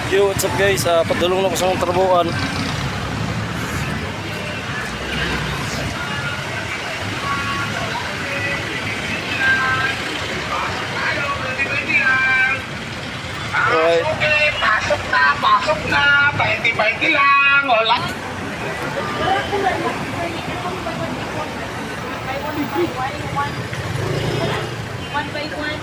Yo, what's up guys? Padulong na ko sa trabuan. Alright. Okay, pasok na. 20-20 lang. Wala. One by one.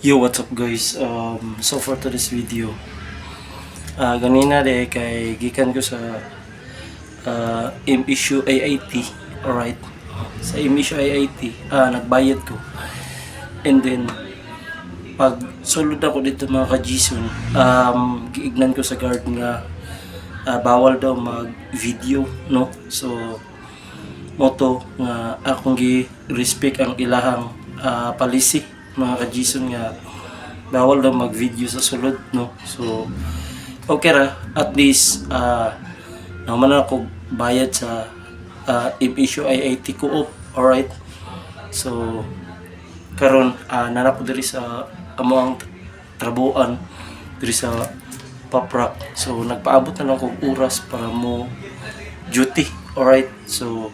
Yo, what's up guys? So for today's video, ganina de kay gikan ko sa issue IIT. Alright, sa issue IIT nagbayad ko, and then pag sulod ako dito mga ka-Gison, giignan ko sa guard nga bawal daw mag video, no? So moto nga akong gi-respect ang ilahang policy mga ka-Gison nga bawal daw mag-video sa sulod, no? So okay ra, at least naman ako bayad sa issue IIT co-op. Alright, so karon nanap ko diri sa among trabuan diri sa Paprak, so nagpaabot na lang kog oras para mo duty. Alright, so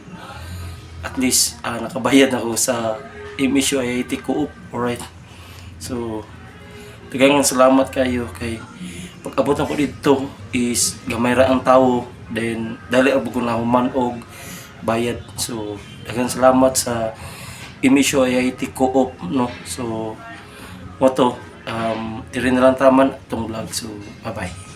at least nakabayad ako sa issue IIT co-op. Alright, so daghang salamat kayo kay pag-abot ako dito is gamay ra ang tawo, then dali abog ko na human og bayad. So daghang salamat sa issue IIT co-op, no? So moto diri na lang taman itong vlog. So bye bye.